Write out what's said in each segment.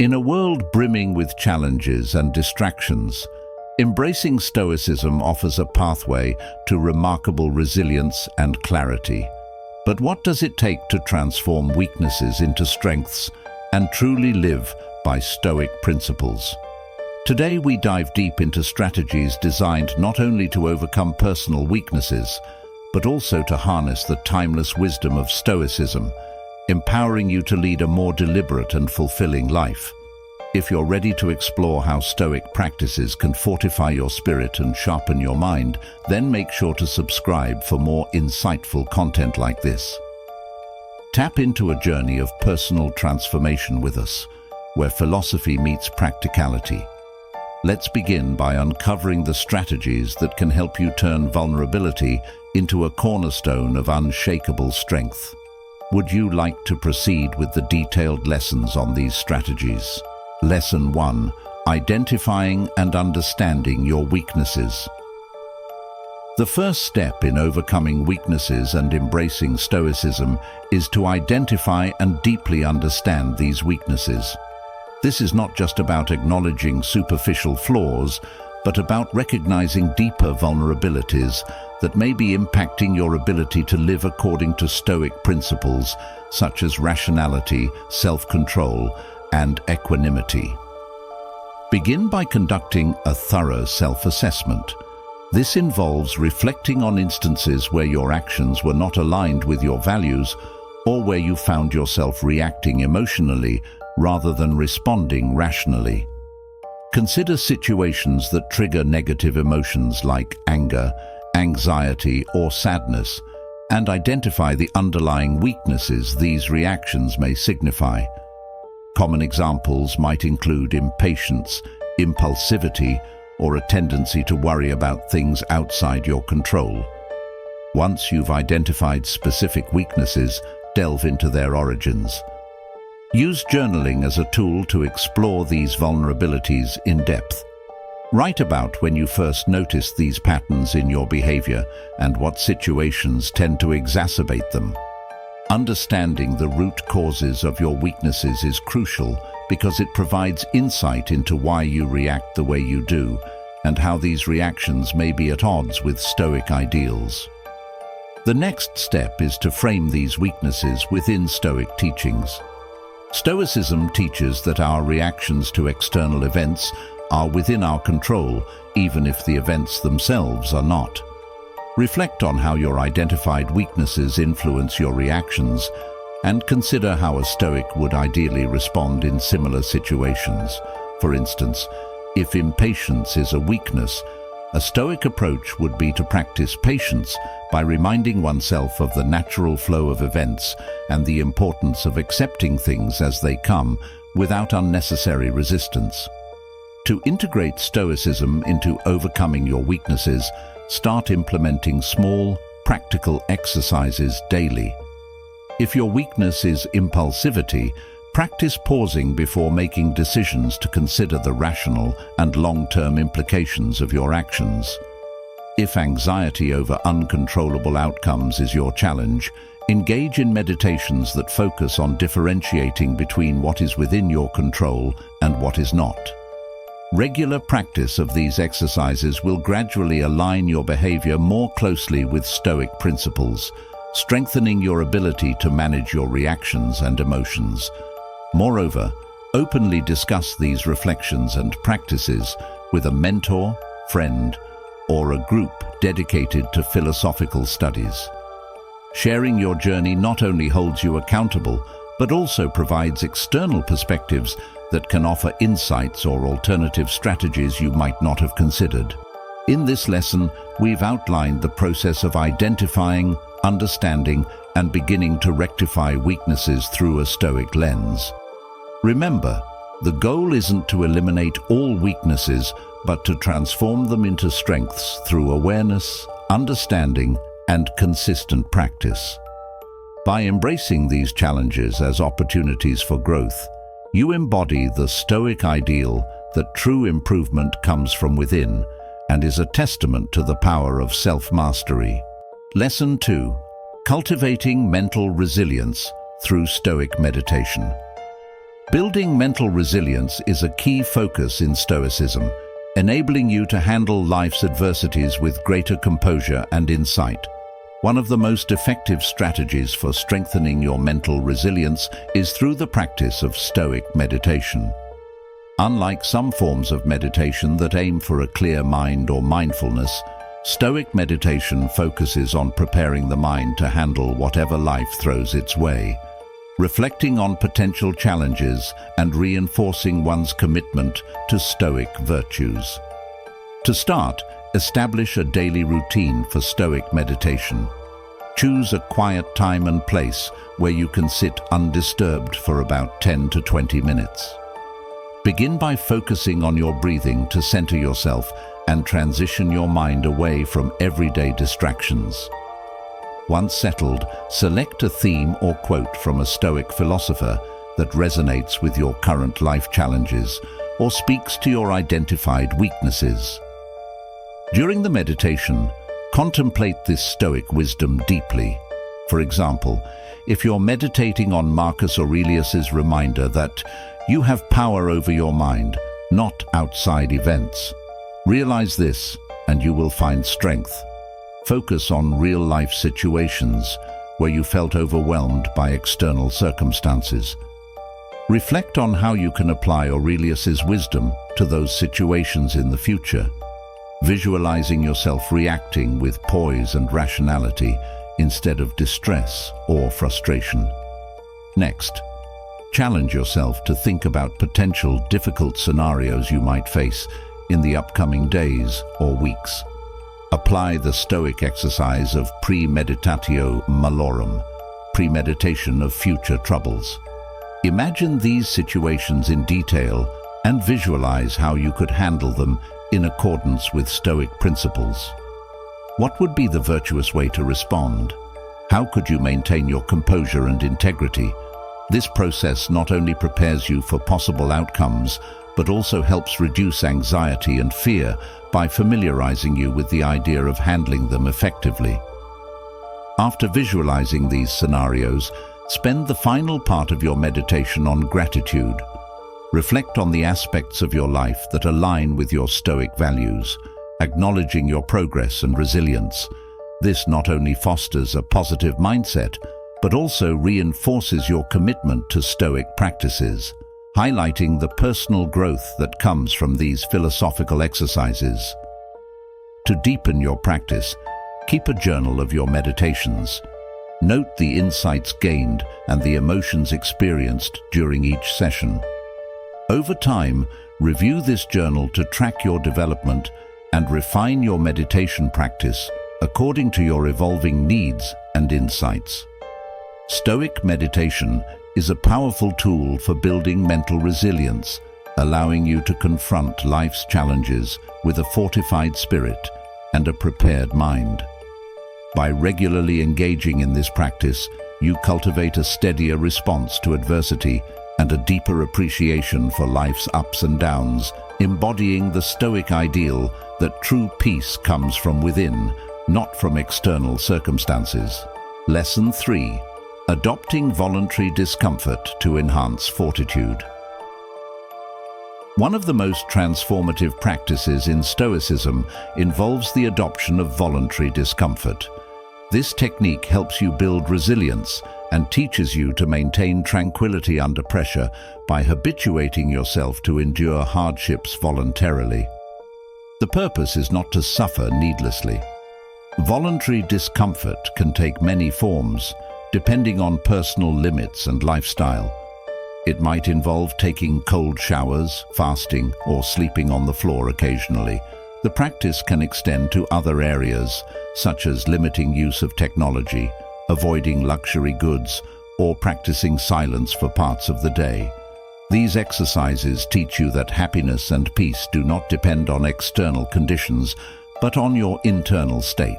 In a world brimming with challenges and distractions, embracing Stoicism offers a pathway to remarkable resilience and clarity. But what does it take to transform weaknesses into strengths and truly live by Stoic principles? Today we dive deep into strategies designed not only to overcome personal weaknesses, but also to harness the timeless wisdom of Stoicism, empowering you to lead a more deliberate and fulfilling life. If you're ready to explore how Stoic practices can fortify your spirit and sharpen your mind, then make sure to subscribe for more insightful content like this. Tap into a journey of personal transformation with us, where philosophy meets practicality. Let's begin by uncovering the strategies that can help you turn vulnerability into a cornerstone of unshakable strength. Would you like to proceed with the detailed lessons on these strategies? Lesson 1. Identifying and understanding your weaknesses. The first step in overcoming weaknesses and embracing Stoicism is to identify and deeply understand these weaknesses. This is not just about acknowledging superficial flaws, but about recognizing deeper vulnerabilities that may be impacting your ability to live according to Stoic principles such as rationality, self-control, and equanimity. Begin by conducting a thorough self-assessment. This involves reflecting on instances where your actions were not aligned with your values or where you found yourself reacting emotionally rather than responding rationally. Consider situations that trigger negative emotions like anger, anxiety, or sadness, and identify the underlying weaknesses these reactions may signify. Common examples might include impatience, impulsivity, or a tendency to worry about things outside your control. Once you've identified specific weaknesses, delve into their origins. Use journaling as a tool to explore these vulnerabilities in depth. Write about when you first noticed these patterns in your behavior and what situations tend to exacerbate them. Understanding the root causes of your weaknesses is crucial because it provides insight into why you react the way you do and how these reactions may be at odds with Stoic ideals. The next step is to frame these weaknesses within Stoic teachings. Stoicism teaches that our reactions to external events are within our control, even if the events themselves are not. Reflect on how your identified weaknesses influence your reactions, and consider how a Stoic would ideally respond in similar situations. For instance, if impatience is a weakness, a Stoic approach would be to practice patience by reminding oneself of the natural flow of events and the importance of accepting things as they come without unnecessary resistance. To integrate Stoicism into overcoming your weaknesses, start implementing small, practical exercises daily. If your weakness is impulsivity, practice pausing before making decisions to consider the rational and long-term implications of your actions. If anxiety over uncontrollable outcomes is your challenge, engage in meditations that focus on differentiating between what is within your control and what is not. Regular practice of these exercises will gradually align your behavior more closely with Stoic principles, strengthening your ability to manage your reactions and emotions. Moreover, openly discuss these reflections and practices with a mentor, friend, or a group dedicated to philosophical studies. Sharing your journey not only holds you accountable, but also provides external perspectives that can offer insights or alternative strategies you might not have considered. In this lesson, we've outlined the process of identifying, understanding, and beginning to rectify weaknesses through a Stoic lens. Remember, the goal isn't to eliminate all weaknesses, but to transform them into strengths through awareness, understanding, and consistent practice. By embracing these challenges as opportunities for growth, you embody the Stoic ideal that true improvement comes from within and is a testament to the power of self-mastery. Lesson 2. Cultivating mental resilience through Stoic meditation. Building mental resilience is a key focus in Stoicism, enabling you to handle life's adversities with greater composure and insight. One of the most effective strategies for strengthening your mental resilience is through the practice of Stoic meditation. Unlike some forms of meditation that aim for a clear mind or mindfulness, Stoic meditation focuses on preparing the mind to handle whatever life throws its way, reflecting on potential challenges and reinforcing one's commitment to Stoic virtues. To start, establish a daily routine for Stoic meditation. Choose a quiet time and place where you can sit undisturbed for about 10 to 20 minutes. Begin by focusing on your breathing to center yourself and transition your mind away from everyday distractions. Once settled, select a theme or quote from a Stoic philosopher that resonates with your current life challenges or speaks to your identified weaknesses. During the meditation, contemplate this Stoic wisdom deeply. For example, if you're meditating on Marcus Aurelius's reminder that you have power over your mind, not outside events, realize this and you will find strength. Focus on real-life situations where you felt overwhelmed by external circumstances. Reflect on how you can apply Aurelius's wisdom to those situations in the future, visualizing yourself reacting with poise and rationality instead of distress or frustration. Next, challenge yourself to think about potential difficult scenarios you might face in the upcoming days or weeks. Apply the Stoic exercise of premeditatio malorum, premeditation of future troubles. Imagine these situations in detail and visualize how you could handle them in accordance with Stoic principles. What would be the virtuous way to respond? How could you maintain your composure and integrity? This process not only prepares you for possible outcomes, but also helps reduce anxiety and fear by familiarizing you with the idea of handling them effectively. After visualizing these scenarios, spend the final part of your meditation on gratitude. Reflect on the aspects of your life that align with your Stoic values, acknowledging your progress and resilience. This not only fosters a positive mindset, but also reinforces your commitment to Stoic practices, highlighting the personal growth that comes from these philosophical exercises. To deepen your practice, keep a journal of your meditations. Note the insights gained and the emotions experienced during each session. Over time, review this journal to track your development and refine your meditation practice according to your evolving needs and insights. Stoic meditation is a powerful tool for building mental resilience, allowing you to confront life's challenges with a fortified spirit and a prepared mind. By regularly engaging in this practice, you cultivate a steadier response to adversity and a deeper appreciation for life's ups and downs, embodying the Stoic ideal that true peace comes from within, not from external circumstances. Lesson 3. Adopting voluntary discomfort to enhance fortitude. One of the most transformative practices in Stoicism involves the adoption of voluntary discomfort. This technique helps you build resilience and teaches you to maintain tranquility under pressure by habituating yourself to endure hardships voluntarily. The purpose is not to suffer needlessly. Voluntary discomfort can take many forms, depending on personal limits and lifestyle. It might involve taking cold showers, fasting, or sleeping on the floor occasionally. The practice can extend to other areas, such as limiting use of technology, avoiding luxury goods, or practicing silence for parts of the day. These exercises teach you that happiness and peace do not depend on external conditions, but on your internal state.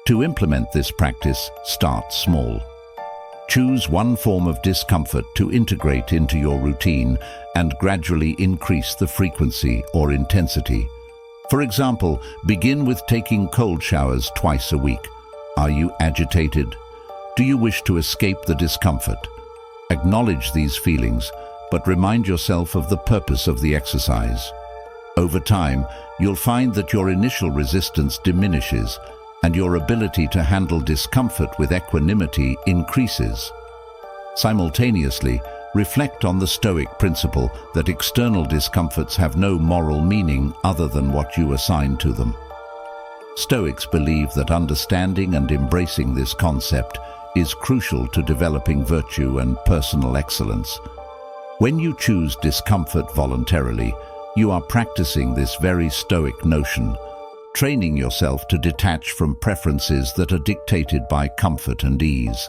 To implement this practice, start small. Choose one form of discomfort to integrate into your routine and gradually increase the frequency or intensity. For example, begin with taking cold showers twice a week. Are you agitated? Do you wish to escape the discomfort? Acknowledge these feelings, but remind yourself of the purpose of the exercise. Over time, you'll find that your initial resistance diminishes and your ability to handle discomfort with equanimity increases. Simultaneously, reflect on the Stoic principle that external discomforts have no moral meaning other than what you assign to them. Stoics believe that understanding and embracing this concept is crucial to developing virtue and personal excellence. When you choose discomfort voluntarily, you are practicing this very Stoic notion, training yourself to detach from preferences that are dictated by comfort and ease.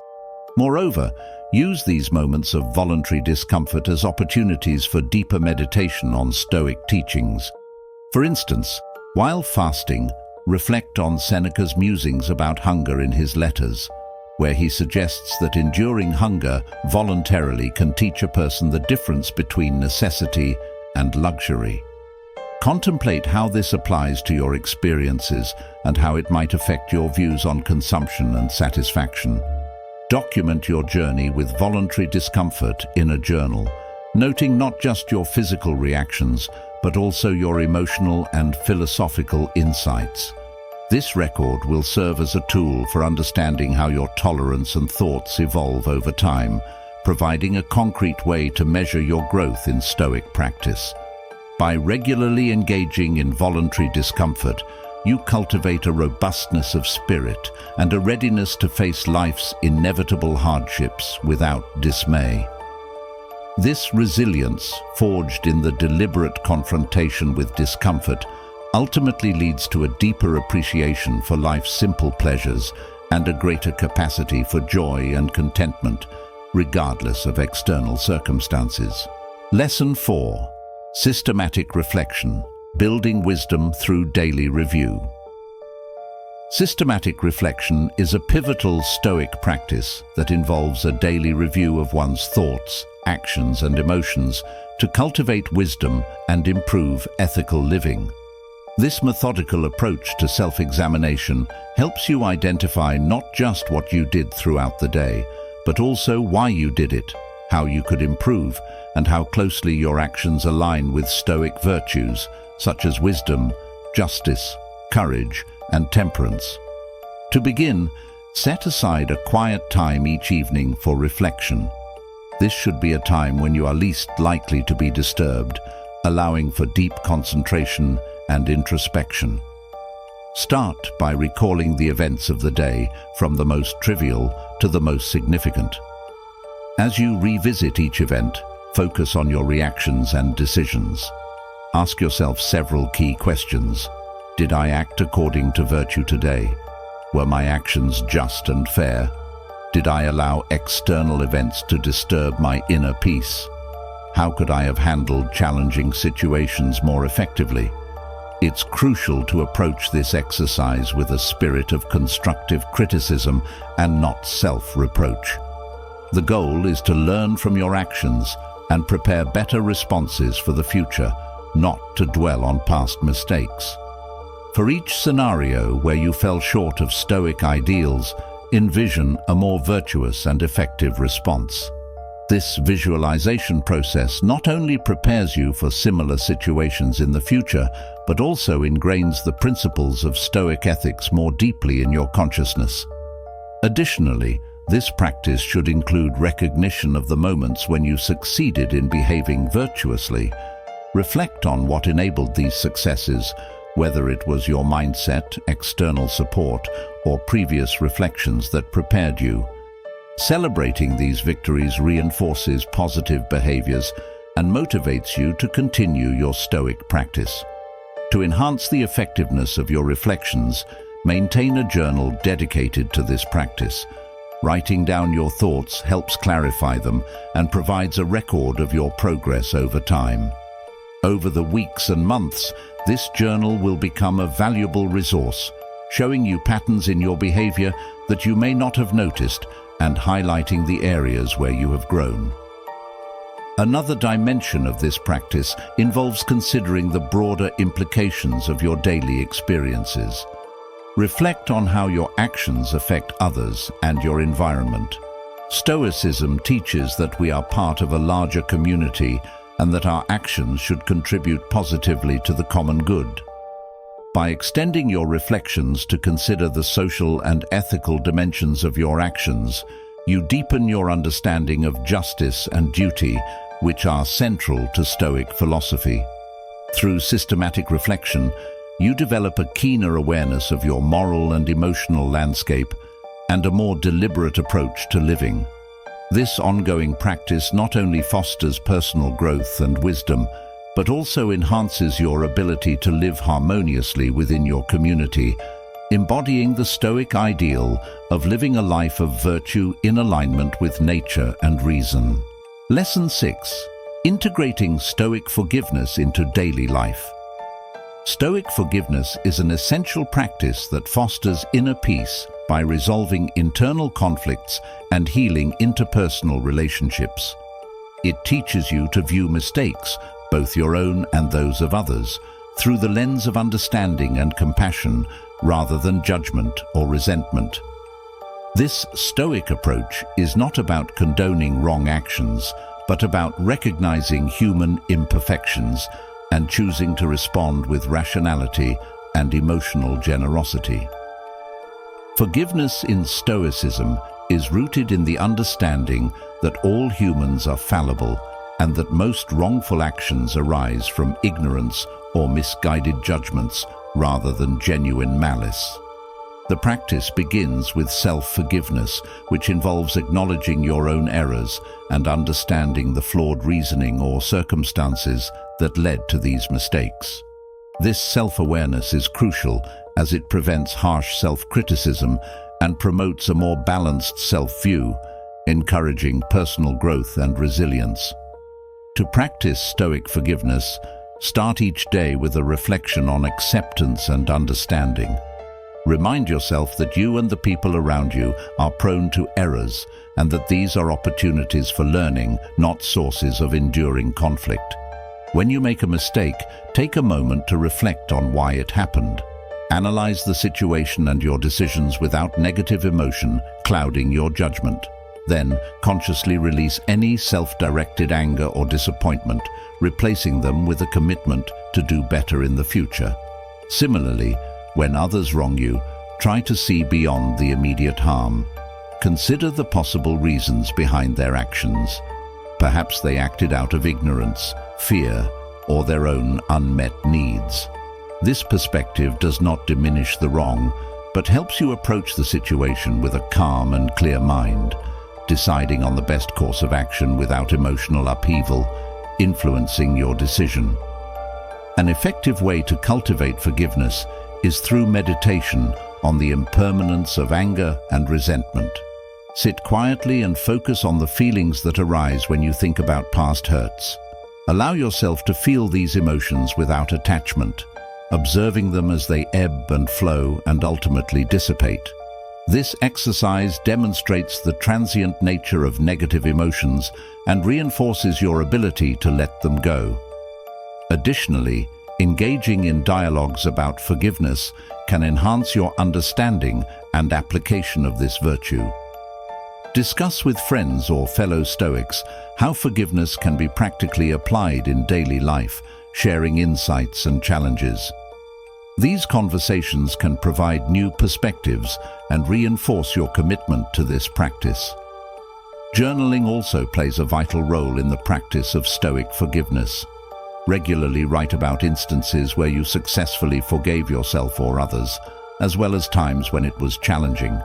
Moreover, use these moments of voluntary discomfort as opportunities for deeper meditation on Stoic teachings. For instance, while fasting, reflect on Seneca's musings about hunger in his letters, where he suggests that enduring hunger voluntarily can teach a person the difference between necessity and luxury. Contemplate how this applies to your experiences and how it might affect your views on consumption and satisfaction. Document your journey with voluntary discomfort in a journal, noting not just your physical reactions, but also your emotional and philosophical insights. This record will serve as a tool for understanding how your tolerance and thoughts evolve over time, providing a concrete way to measure your growth in Stoic practice. By regularly engaging in voluntary discomfort, you cultivate a robustness of spirit and a readiness to face life's inevitable hardships without dismay. This resilience, forged in the deliberate confrontation with discomfort, ultimately leads to a deeper appreciation for life's simple pleasures and a greater capacity for joy and contentment, regardless of external circumstances. Lesson 4. Systematic reflection. Building wisdom through daily review. Systematic reflection is a pivotal Stoic practice that involves a daily review of one's thoughts, actions, and emotions to cultivate wisdom and improve ethical living. This methodical approach to self-examination helps you identify not just what you did throughout the day, but also why you did it, how you could improve, and how closely your actions align with Stoic virtues, such as wisdom, justice, courage, and temperance. To begin, set aside a quiet time each evening for reflection. This should be a time when you are least likely to be disturbed, allowing for deep concentration and introspection. Start by recalling the events of the day, from the most trivial to the most significant. As you revisit each event, focus on your reactions and decisions. Ask yourself several key questions. Did I act according to virtue today? Were my actions just and fair? Did I allow external events to disturb my inner peace? How could I have handled challenging situations more effectively? It's crucial to approach this exercise with a spirit of constructive criticism and not self-reproach. The goal is to learn from your actions and prepare better responses for the future, not to dwell on past mistakes. For each scenario where you fell short of Stoic ideals, envision a more virtuous and effective response. This visualization process not only prepares you for similar situations in the future, but also ingrains the principles of Stoic ethics more deeply in your consciousness. Additionally, this practice should include recognition of the moments when you succeeded in behaving virtuously. Reflect on what enabled these successes, whether it was your mindset, external support, or previous reflections that prepared you. Celebrating these victories reinforces positive behaviors and motivates you to continue your Stoic practice. To enhance the effectiveness of your reflections, maintain a journal dedicated to this practice. Writing down your thoughts helps clarify them and provides a record of your progress over time. Over the weeks and months, this journal will become a valuable resource, showing you patterns in your behavior that you may not have noticed and highlighting the areas where you have grown. Another dimension of this practice involves considering the broader implications of your daily experiences. Reflect on how your actions affect others and your environment. Stoicism teaches that we are part of a larger community and that our actions should contribute positively to the common good. By extending your reflections to consider the social and ethical dimensions of your actions, you deepen your understanding of justice and duty, which are central to Stoic philosophy. Through systematic reflection, you develop a keener awareness of your moral and emotional landscape and a more deliberate approach to living. This ongoing practice not only fosters personal growth and wisdom, but also enhances your ability to live harmoniously within your community, embodying the Stoic ideal of living a life of virtue in alignment with nature and reason. Lesson 6. Integrating Stoic forgiveness into daily life. Stoic forgiveness is an essential practice that fosters inner peace by resolving internal conflicts and healing interpersonal relationships. It teaches you to view mistakes, both your own and those of others, through the lens of understanding and compassion rather than judgment or resentment. This Stoic approach is not about condoning wrong actions, but about recognizing human imperfections and choosing to respond with rationality and emotional generosity. Forgiveness in Stoicism is rooted in the understanding that all humans are fallible and that most wrongful actions arise from ignorance or misguided judgments rather than genuine malice. The practice begins with self-forgiveness, which involves acknowledging your own errors and understanding the flawed reasoning or circumstances that led to these mistakes. This self-awareness is crucial as it prevents harsh self-criticism and promotes a more balanced self-view, encouraging personal growth and resilience. To practice Stoic forgiveness, start each day with a reflection on acceptance and understanding. Remind yourself that you and the people around you are prone to errors and that these are opportunities for learning, not sources of enduring conflict. When you make a mistake, take a moment to reflect on why it happened. Analyze the situation and your decisions without negative emotion clouding your judgment. Then, consciously release any self-directed anger or disappointment, replacing them with a commitment to do better in the future. Similarly, when others wrong you, try to see beyond the immediate harm. Consider the possible reasons behind their actions. Perhaps they acted out of ignorance, fear, or their own unmet needs. This perspective does not diminish the wrong, but helps you approach the situation with a calm and clear mind, deciding on the best course of action without emotional upheaval, influencing your decision. An effective way to cultivate forgiveness is through meditation on the impermanence of anger and resentment. Sit quietly and focus on the feelings that arise when you think about past hurts. Allow yourself to feel these emotions without attachment, observing them as they ebb and flow and ultimately dissipate. This exercise demonstrates the transient nature of negative emotions and reinforces your ability to let them go. Additionally, engaging in dialogues about forgiveness can enhance your understanding and application of this virtue. Discuss with friends or fellow Stoics how forgiveness can be practically applied in daily life, sharing insights and challenges. These conversations can provide new perspectives and reinforce your commitment to this practice. Journaling also plays a vital role in the practice of Stoic forgiveness. Regularly write about instances where you successfully forgave yourself or others, as well as times when it was challenging.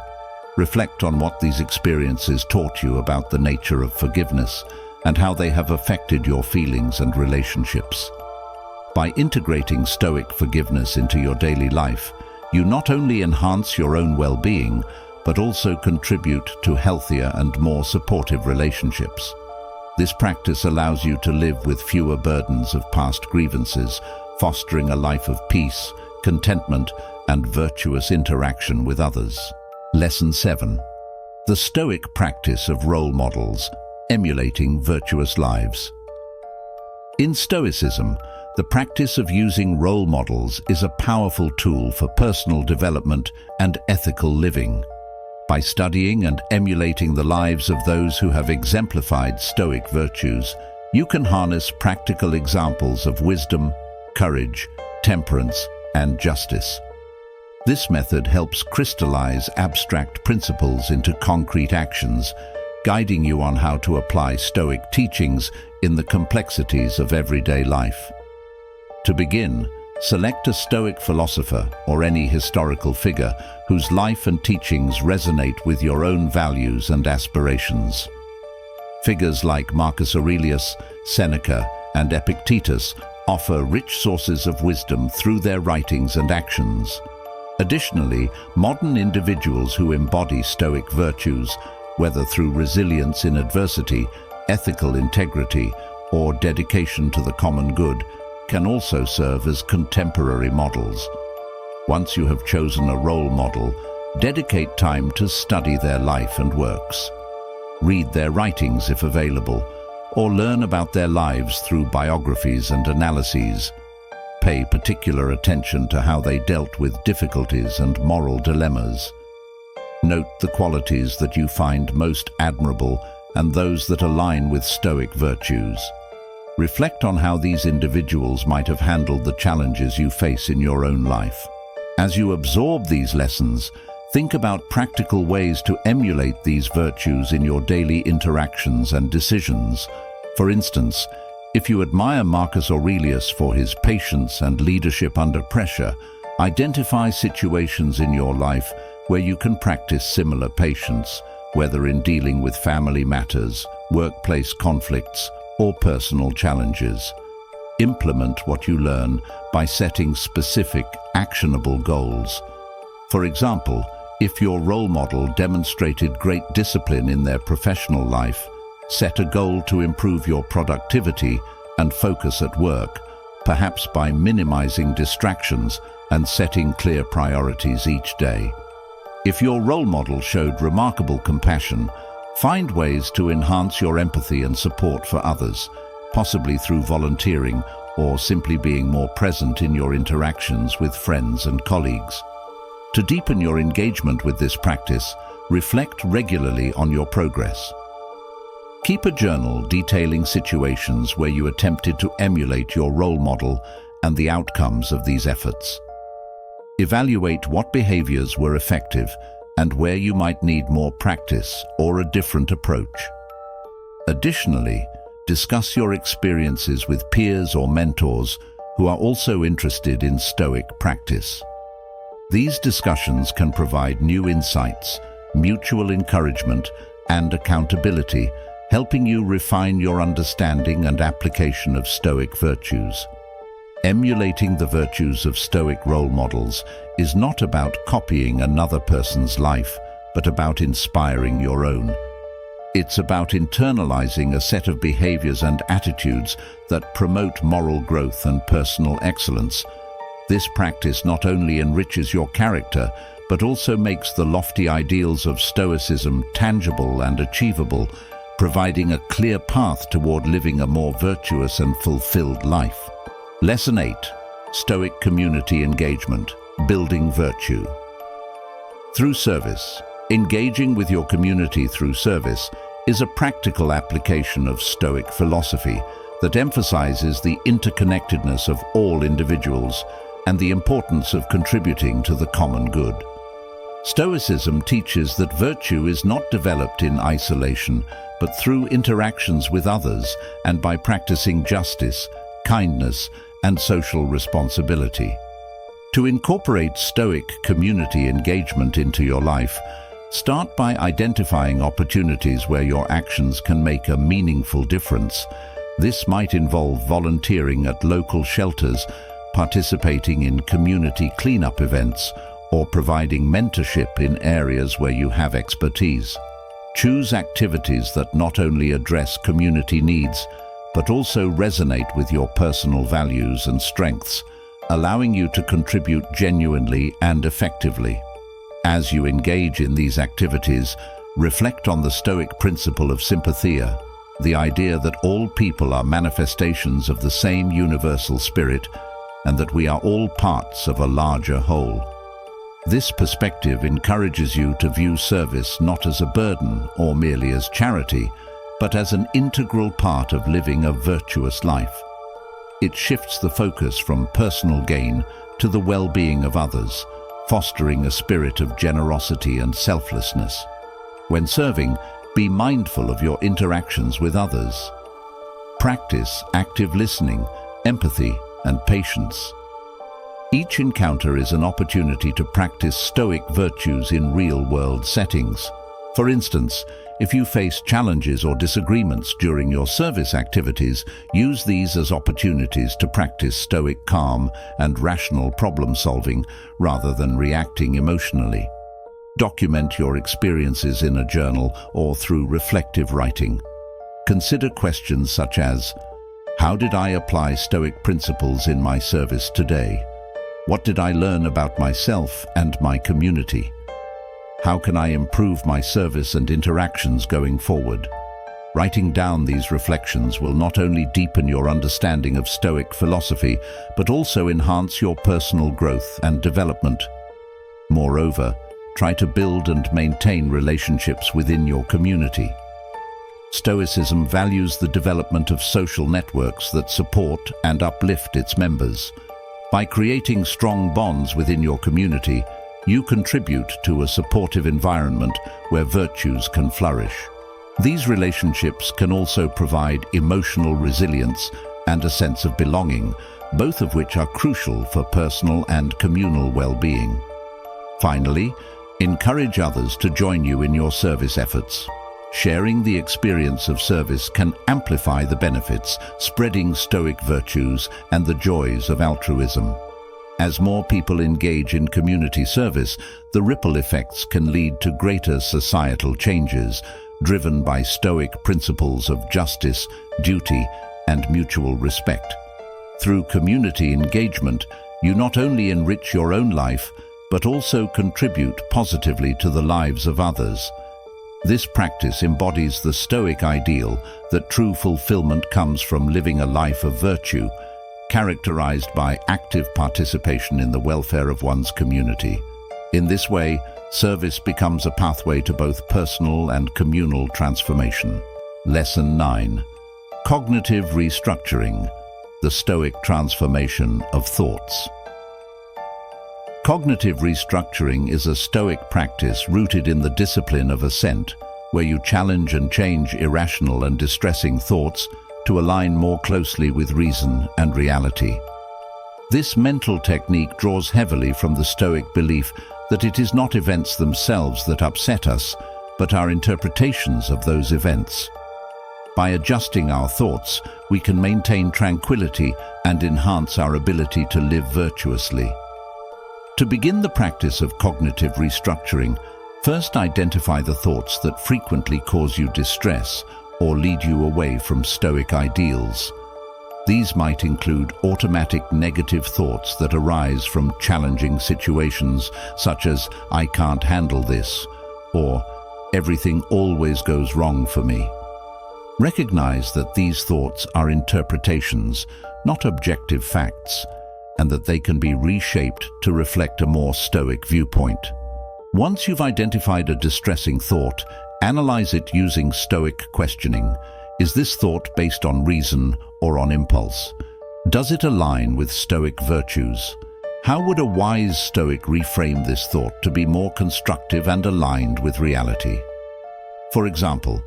Reflect on what these experiences taught you about the nature of forgiveness and how they have affected your feelings and relationships. By integrating Stoic forgiveness into your daily life, you not only enhance your own well-being, but also contribute to healthier and more supportive relationships. This practice allows you to live with fewer burdens of past grievances, fostering a life of peace, contentment, and virtuous interaction with others. Lesson 7. The Stoic practice of role models, emulating virtuous lives. In Stoicism, the practice of using role models is a powerful tool for personal development and ethical living. By studying and emulating the lives of those who have exemplified Stoic virtues, you can harness practical examples of wisdom, courage, temperance, and justice. This method helps crystallize abstract principles into concrete actions, guiding you on how to apply Stoic teachings in the complexities of everyday life. To begin, select a Stoic philosopher or any historical figure whose life and teachings resonate with your own values and aspirations. Figures like Marcus Aurelius, Seneca, and Epictetus offer rich sources of wisdom through their writings and actions. Additionally, modern individuals who embody Stoic virtues, whether through resilience in adversity, ethical integrity, or dedication to the common good, can also serve as contemporary models. Once you have chosen a role model, dedicate time to study their life and works. Read their writings if available, or learn about their lives through biographies and analyses. Pay particular attention to how they dealt with difficulties and moral dilemmas. Note the qualities that you find most admirable and those that align with Stoic virtues. Reflect on how these individuals might have handled the challenges you face in your own life. As you absorb these lessons, think about practical ways to emulate these virtues in your daily interactions and decisions. For instance, if you admire Marcus Aurelius for his patience and leadership under pressure, identify situations in your life where you can practice similar patience, whether in dealing with family matters, workplace conflicts, or personal challenges. Implement what you learn by setting specific, actionable goals. For example, if your role model demonstrated great discipline in their professional life, set a goal to improve your productivity and focus at work, perhaps by minimizing distractions and setting clear priorities each day. If your role model showed remarkable compassion, find ways to enhance your empathy and support for others, possibly through volunteering or simply being more present in your interactions with friends and colleagues. To deepen your engagement with this practice, reflect regularly on your progress. Keep a journal detailing situations where you attempted to emulate your role model and the outcomes of these efforts. Evaluate what behaviors were effective and where you might need more practice or a different approach. Additionally, discuss your experiences with peers or mentors who are also interested in Stoic practice. These discussions can provide new insights, mutual encouragement, and accountability, helping you refine your understanding and application of Stoic virtues. Emulating the virtues of Stoic role models is not about copying another person's life, but about inspiring your own. It's about internalizing a set of behaviors and attitudes that promote moral growth and personal excellence. This practice not only enriches your character, but also makes the lofty ideals of Stoicism tangible and achievable, providing a clear path toward living a more virtuous and fulfilled life. Lesson 8. Stoic Community Engagement, Building Virtue. Through service. Engaging with your community through service is a practical application of Stoic philosophy that emphasizes the interconnectedness of all individuals and the importance of contributing to the common good. Stoicism teaches that virtue is not developed in isolation, but through interactions with others and by practicing justice, kindness, and social responsibility. To incorporate Stoic community engagement into your life, start by identifying opportunities where your actions can make a meaningful difference. This might involve volunteering at local shelters, participating in community cleanup events, or providing mentorship in areas where you have expertise. Choose activities that not only address community needs, but also resonate with your personal values and strengths, allowing you to contribute genuinely and effectively. As you engage in these activities, reflect on the Stoic principle of sympathia, the idea that all people are manifestations of the same universal spirit and that we are all parts of a larger whole. This perspective encourages you to view service not as a burden or merely as charity, but as an integral part of living a virtuous life. It shifts the focus from personal gain to the well-being of others, fostering a spirit of generosity and selflessness. When serving, be mindful of your interactions with others. Practice active listening, empathy, and patience. Each encounter is an opportunity to practice Stoic virtues in real-world settings. For instance, if you face challenges or disagreements during your service activities, use these as opportunities to practice Stoic calm and rational problem-solving rather than reacting emotionally. Document your experiences in a journal or through reflective writing. Consider questions such as, how did I apply Stoic principles in my service today? What did I learn about myself and my community? How can I improve my service and interactions going forward? Writing down these reflections will not only deepen your understanding of Stoic philosophy, but also enhance your personal growth and development. Moreover, try to build and maintain relationships within your community. Stoicism values the development of social networks that support and uplift its members. By creating strong bonds within your community, you contribute to a supportive environment where virtues can flourish. These relationships can also provide emotional resilience and a sense of belonging, both of which are crucial for personal and communal well-being. Finally, encourage others to join you in your service efforts. Sharing the experience of service can amplify the benefits, spreading Stoic virtues and the joys of altruism. As more people engage in community service, the ripple effects can lead to greater societal changes, driven by Stoic principles of justice, duty, and mutual respect. Through community engagement, you not only enrich your own life, but also contribute positively to the lives of others. This practice embodies the Stoic ideal that true fulfillment comes from living a life of virtue, characterized by active participation in the welfare of one's community. In this way, service becomes a pathway to both personal and communal transformation. Lesson 9. Cognitive restructuring, the Stoic transformation of thoughts. Cognitive restructuring is a Stoic practice rooted in the discipline of assent, where you challenge and change irrational and distressing thoughts to align more closely with reason and reality. This mental technique draws heavily from the Stoic belief that it is not events themselves that upset us, but our interpretations of those events. By adjusting our thoughts, we can maintain tranquility and enhance our ability to live virtuously. To begin the practice of cognitive restructuring, first identify the thoughts that frequently cause you distress or lead you away from Stoic ideals. These might include automatic negative thoughts that arise from challenging situations, such as "I can't handle this," or "everything always goes wrong for me." Recognize that these thoughts are interpretations, not objective facts, and that they can be reshaped to reflect a more Stoic viewpoint. Once you've identified a distressing thought, analyze it using Stoic questioning. Is this thought based on reason or on impulse? Does it align with Stoic virtues? How would a wise Stoic reframe this thought to be more constructive and aligned with reality? For example,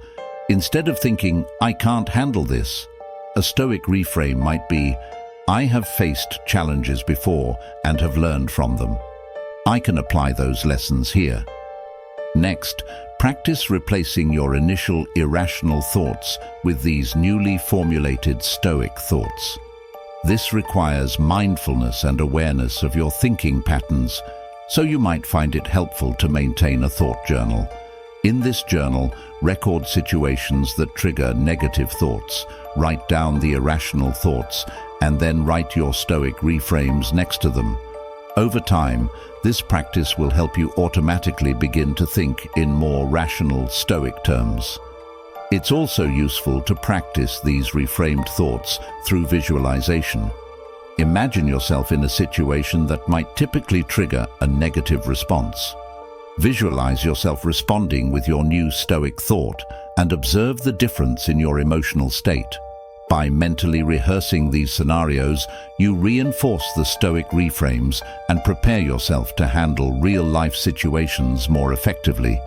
instead of thinking, "I can't handle this," a Stoic reframe might be, "I have faced challenges before and have learned from them. I can apply those lessons here." Next, practice replacing your initial irrational thoughts with these newly formulated Stoic thoughts. This requires mindfulness and awareness of your thinking patterns, so you might find it helpful to maintain a thought journal. In this journal, record situations that trigger negative thoughts, write down the irrational thoughts, and then write your Stoic reframes next to them. Over time, this practice will help you automatically begin to think in more rational Stoic terms. It's also useful to practice these reframed thoughts through visualization. Imagine yourself in a situation that might typically trigger a negative response. Visualize yourself responding with your new Stoic thought and observe the difference in your emotional state. By mentally rehearsing these scenarios, you reinforce the Stoic reframes and prepare yourself to handle real-life situations more effectively.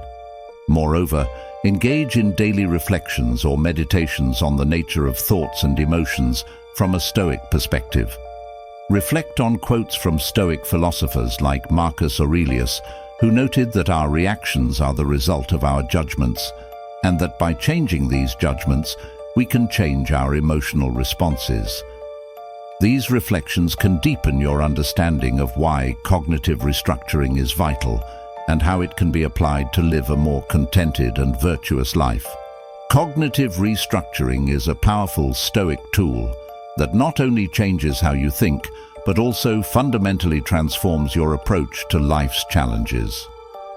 Moreover, engage in daily reflections or meditations on the nature of thoughts and emotions from a Stoic perspective. Reflect on quotes from Stoic philosophers like Marcus Aurelius, who noted that our reactions are the result of our judgments, and that by changing these judgments, we can change our emotional responses. These reflections can deepen your understanding of why cognitive restructuring is vital and how it can be applied to live a more contented and virtuous life. Cognitive restructuring is a powerful Stoic tool that not only changes how you think, but also fundamentally transforms your approach to life's challenges.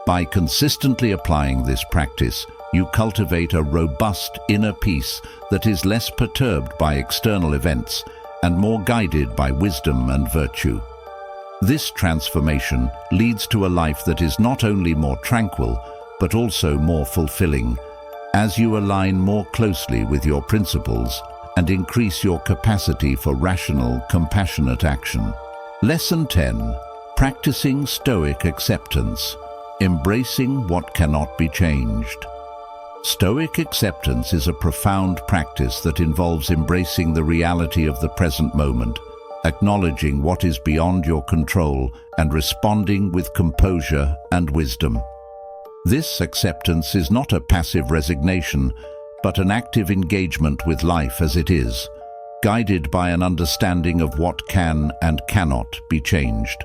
By consistently applying this practice, you cultivate a robust inner peace that is less perturbed by external events and more guided by wisdom and virtue. This transformation leads to a life that is not only more tranquil, but also more fulfilling, as you align more closely with your principles and increase your capacity for rational, compassionate action. Lesson 10. Practicing Stoic acceptance. Embracing what cannot be changed. Stoic acceptance is a profound practice that involves embracing the reality of the present moment, acknowledging what is beyond your control, and responding with composure and wisdom. This acceptance is not a passive resignation, but an active engagement with life as it is, guided by an understanding of what can and cannot be changed.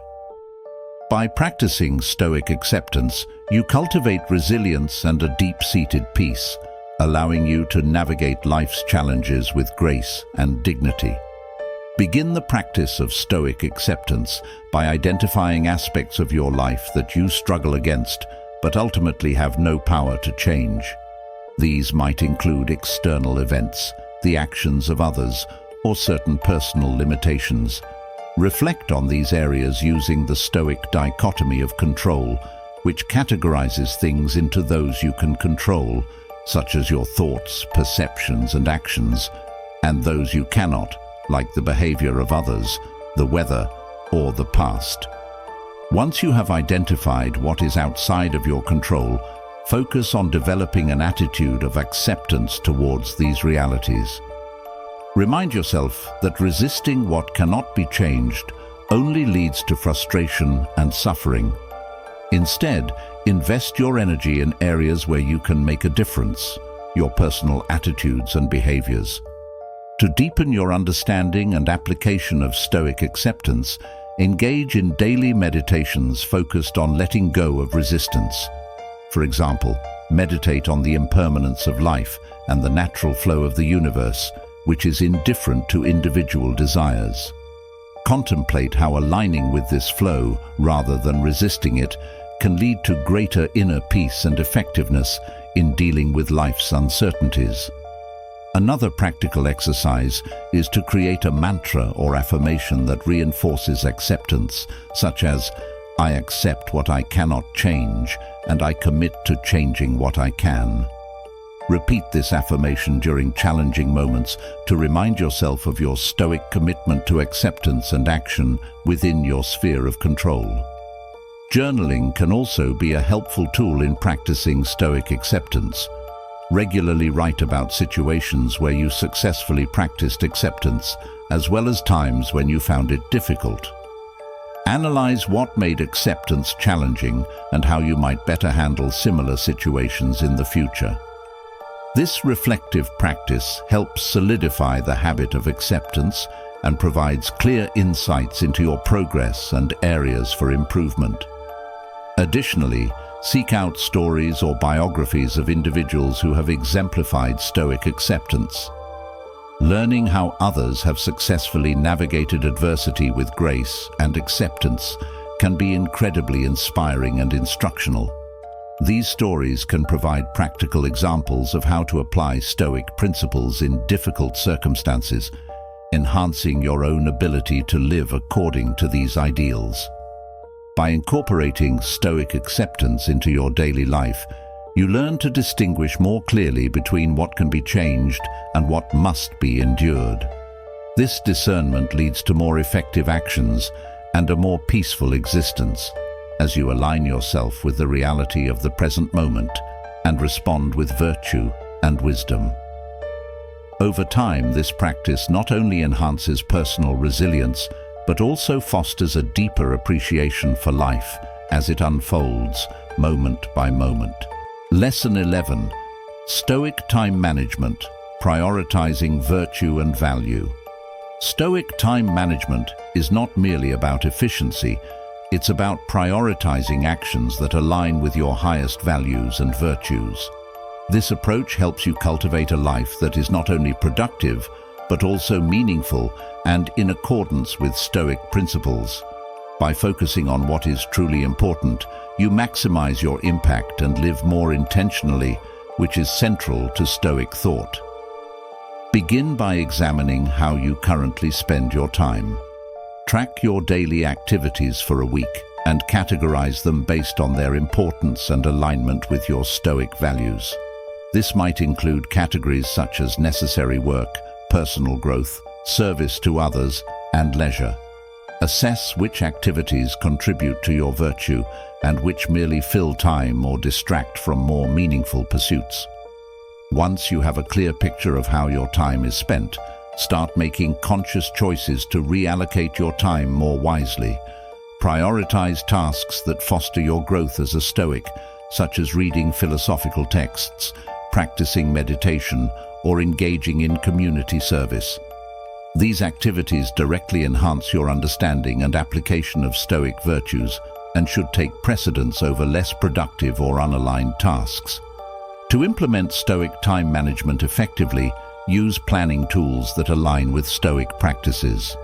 By practicing Stoic acceptance, you cultivate resilience and a deep-seated peace, allowing you to navigate life's challenges with grace and dignity. Begin the practice of Stoic acceptance by identifying aspects of your life that you struggle against, but ultimately have no power to change. These might include external events, the actions of others, or certain personal limitations. Reflect on these areas using the Stoic dichotomy of control, which categorizes things into those you can control, such as your thoughts, perceptions, and actions, and those you cannot, like the behavior of others, the weather, or the past. Once you have identified what is outside of your control, focus on developing an attitude of acceptance towards these realities. Remind yourself that resisting what cannot be changed only leads to frustration and suffering. Instead, invest your energy in areas where you can make a difference, your personal attitudes and behaviors. To deepen your understanding and application of Stoic acceptance, engage in daily meditations focused on letting go of resistance. For example, meditate on the impermanence of life and the natural flow of the universe, which is indifferent to individual desires. Contemplate how aligning with this flow, rather than resisting it, can lead to greater inner peace and effectiveness in dealing with life's uncertainties. Another practical exercise is to create a mantra or affirmation that reinforces acceptance, such as, "I accept what I cannot change, and I commit to changing what I can." Repeat this affirmation during challenging moments to remind yourself of your Stoic commitment to acceptance and action within your sphere of control. Journaling can also be a helpful tool in practicing Stoic acceptance. Regularly write about situations where you successfully practiced acceptance, as well as times when you found it difficult. Analyze what made acceptance challenging and how you might better handle similar situations in the future. This reflective practice helps solidify the habit of acceptance and provides clear insights into your progress and areas for improvement. Additionally, seek out stories or biographies of individuals who have exemplified Stoic acceptance. Learning how others have successfully navigated adversity with grace and acceptance can be incredibly inspiring and instructional. These stories can provide practical examples of how to apply Stoic principles in difficult circumstances, enhancing your own ability to live according to these ideals. By incorporating Stoic acceptance into your daily life, you learn to distinguish more clearly between what can be changed and what must be endured. This discernment leads to more effective actions and a more peaceful existence, as you align yourself with the reality of the present moment and respond with virtue and wisdom. Over time, this practice not only enhances personal resilience, but also fosters a deeper appreciation for life as it unfolds moment by moment. Lesson 11. Stoic time management, prioritizing virtue and value. Stoic time management is not merely about efficiency, it's about prioritizing actions that align with your highest values and virtues. This approach helps you cultivate a life that is not only productive, but also meaningful and in accordance with Stoic principles. By focusing on what is truly important, you maximize your impact and live more intentionally, which is central to Stoic thought. Begin by examining how you currently spend your time. Track your daily activities for a week and categorize them based on their importance and alignment with your Stoic values. This might include categories such as necessary work, personal growth, service to others, and leisure. Assess which activities contribute to your virtue and which merely fill time or distract from more meaningful pursuits. Once you have a clear picture of how your time is spent, start making conscious choices to reallocate your time more wisely. Prioritize tasks that foster your growth as a Stoic, such as reading philosophical texts, practicing meditation, or engaging in community service. These activities directly enhance your understanding and application of Stoic virtues and should take precedence over less productive or unaligned tasks. To implement Stoic time management effectively, use planning tools that align with Stoic practices.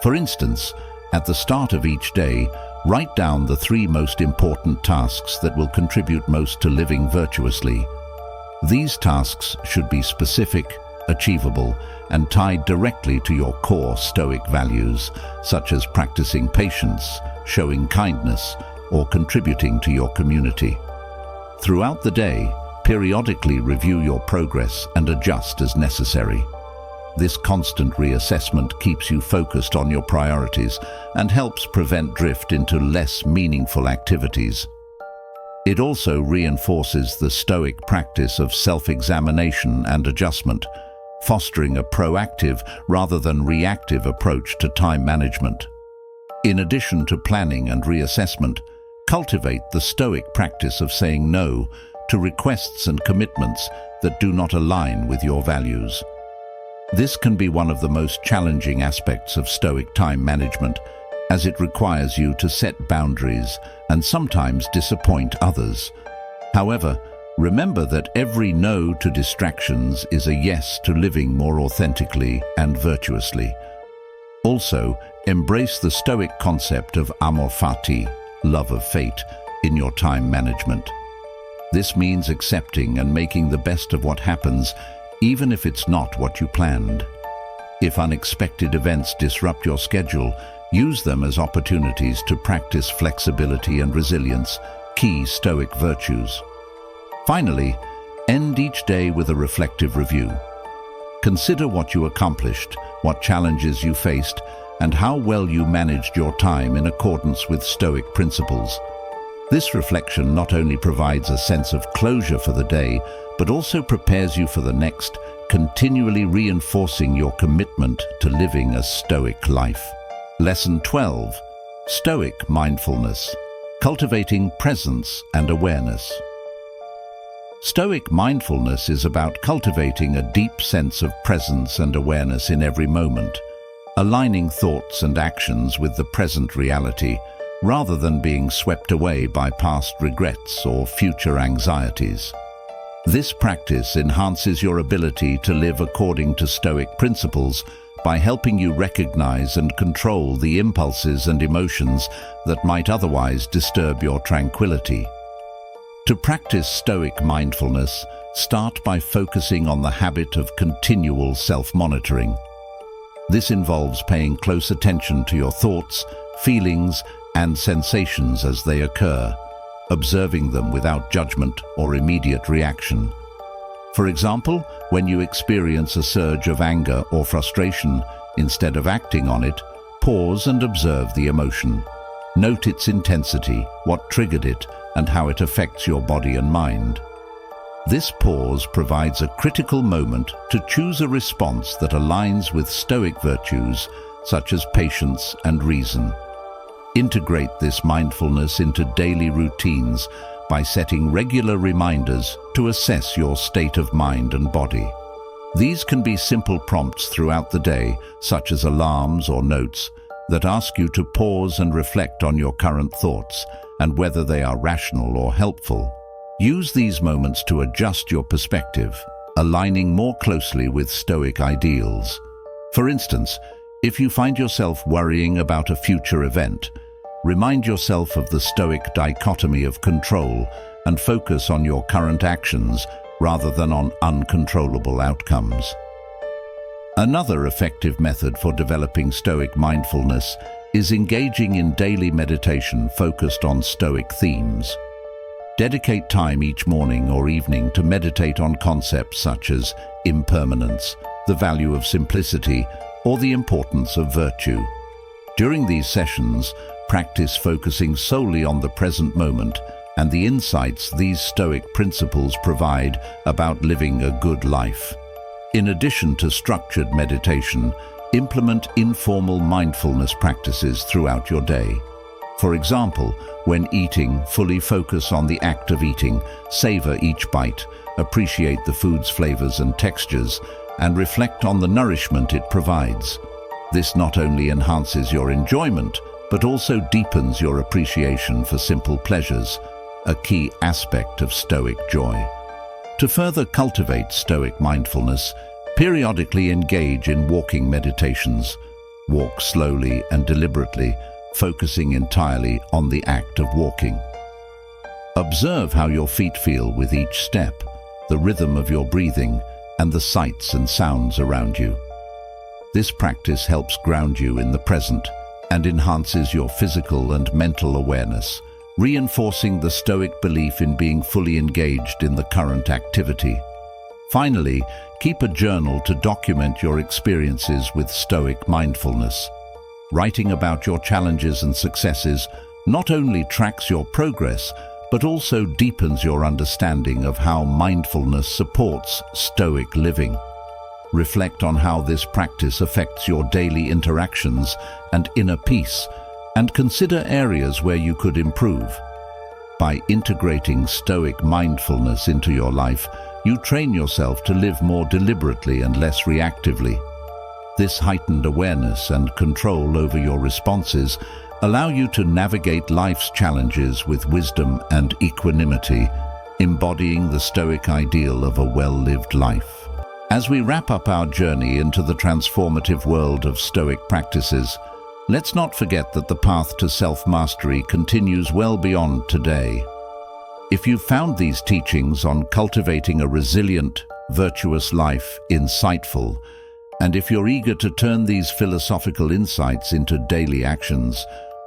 For instance, at the start of each day, write down the 3 most important tasks that will contribute most to living virtuously. These tasks should be specific, achievable, and tied directly to your core Stoic values, such as practicing patience, showing kindness, or contributing to your community. Throughout the day, periodically review your progress and adjust as necessary. This constant reassessment keeps you focused on your priorities and helps prevent drift into less meaningful activities. It also reinforces the Stoic practice of self-examination and adjustment, fostering a proactive rather than reactive approach to time management. In addition to planning and reassessment, cultivate the Stoic practice of saying no to requests and commitments that do not align with your values. This can be one of the most challenging aspects of Stoic time management, as it requires you to set boundaries and sometimes disappoint others. However, remember that every no to distractions is a yes to living more authentically and virtuously. Also, embrace the Stoic concept of amor fati, love of fate, in your time management. This means accepting and making the best of what happens, even if it's not what you planned. If unexpected events disrupt your schedule, use them as opportunities to practice flexibility and resilience, key Stoic virtues. Finally, end each day with a reflective review. Consider what you accomplished, what challenges you faced, and how well you managed your time in accordance with Stoic principles. This reflection not only provides a sense of closure for the day, but also prepares you for the next, continually reinforcing your commitment to living a Stoic life. Lesson 12. Stoic mindfulness, cultivating presence and awareness. Stoic mindfulness is about cultivating a deep sense of presence and awareness in every moment, aligning thoughts and actions with the present reality, rather than being swept away by past regrets or future anxieties. This practice enhances your ability to live according to Stoic principles by helping you recognize and control the impulses and emotions that might otherwise disturb your tranquility. To practice Stoic mindfulness, start by focusing on the habit of continual self-monitoring. This involves paying close attention to your thoughts, feelings, and sensations as they occur, observing them without judgment or immediate reaction. For example, when you experience a surge of anger or frustration, instead of acting on it, pause and observe the emotion. Note its intensity, what triggered it, and how it affects your body and mind. This pause provides a critical moment to choose a response that aligns with Stoic virtues such as patience and reason. Integrate this mindfulness into daily routines by setting regular reminders to assess your state of mind and body. These can be simple prompts throughout the day, such as alarms or notes, that ask you to pause and reflect on your current thoughts and whether they are rational or helpful. Use these moments to adjust your perspective, aligning more closely with Stoic ideals. For instance, if you find yourself worrying about a future event, remind yourself of the Stoic dichotomy of control and focus on your current actions rather than on uncontrollable outcomes. Another effective method for developing Stoic mindfulness is engaging in daily meditation focused on Stoic themes. Dedicate time each morning or evening to meditate on concepts such as impermanence, the value of simplicity, or the importance of virtue. During these sessions, practice focusing solely on the present moment and the insights these Stoic principles provide about living a good life. In addition to structured meditation, implement informal mindfulness practices throughout your day. For example, when eating, fully focus on the act of eating, savor each bite, appreciate the food's flavors and textures, and reflect on the nourishment it provides. This not only enhances your enjoyment, but also deepens your appreciation for simple pleasures, a key aspect of Stoic joy. To further cultivate Stoic mindfulness, periodically engage in walking meditations. Walk slowly and deliberately, focusing entirely on the act of walking. Observe how your feet feel with each step, the rhythm of your breathing, and the sights and sounds around you. This practice helps ground you in the present and enhances your physical and mental awareness, reinforcing the Stoic belief in being fully engaged in the current activity. Finally, keep a journal to document your experiences with Stoic mindfulness. Writing about your challenges and successes not only tracks your progress, but also deepens your understanding of how mindfulness supports Stoic living. Reflect on how this practice affects your daily interactions and inner peace, and consider areas where you could improve. By integrating Stoic mindfulness into your life, you train yourself to live more deliberately and less reactively. This heightened awareness and control over your responses allow you to navigate life's challenges with wisdom and equanimity, embodying the Stoic ideal of a well-lived life. As we wrap up our journey into the transformative world of Stoic practices, let's not forget that the path to self-mastery continues well beyond today. If you've found these teachings on cultivating a resilient, virtuous life insightful, and if you're eager to turn these philosophical insights into daily actions,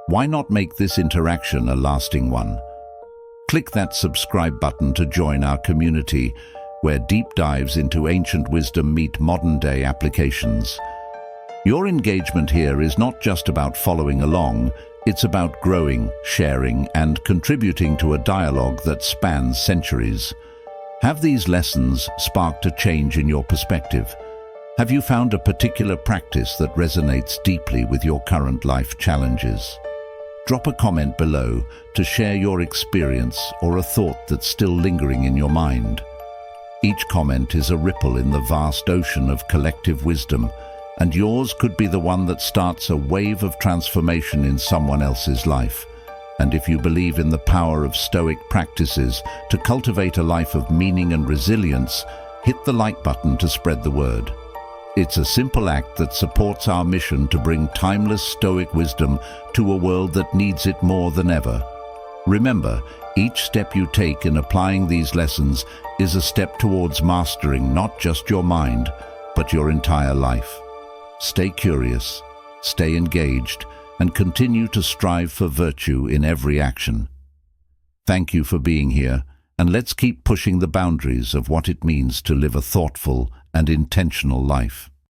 why not make this interaction a lasting one? Click that subscribe button to join our community, where deep dives into ancient wisdom meet modern-day applications. Your engagement here is not just about following along, it's about growing, sharing, and contributing to a dialogue that spans centuries. Have these lessons sparked a change in your perspective? Have you found a particular practice that resonates deeply with your current life challenges? Drop a comment below to share your experience or a thought that's still lingering in your mind. Each comment is a ripple in the vast ocean of collective wisdom, and yours could be the one that starts a wave of transformation in someone else's life. And if you believe in the power of Stoic practices to cultivate a life of meaning and resilience, hit the like button to spread the word. It's a simple act that supports our mission to bring timeless Stoic wisdom to a world that needs it more than ever. Remember, each step you take in applying these lessons is a step towards mastering not just your mind, but your entire life. Stay curious, stay engaged, and continue to strive for virtue in every action. Thank you for being here, and let's keep pushing the boundaries of what it means to live a thoughtful and intentional life.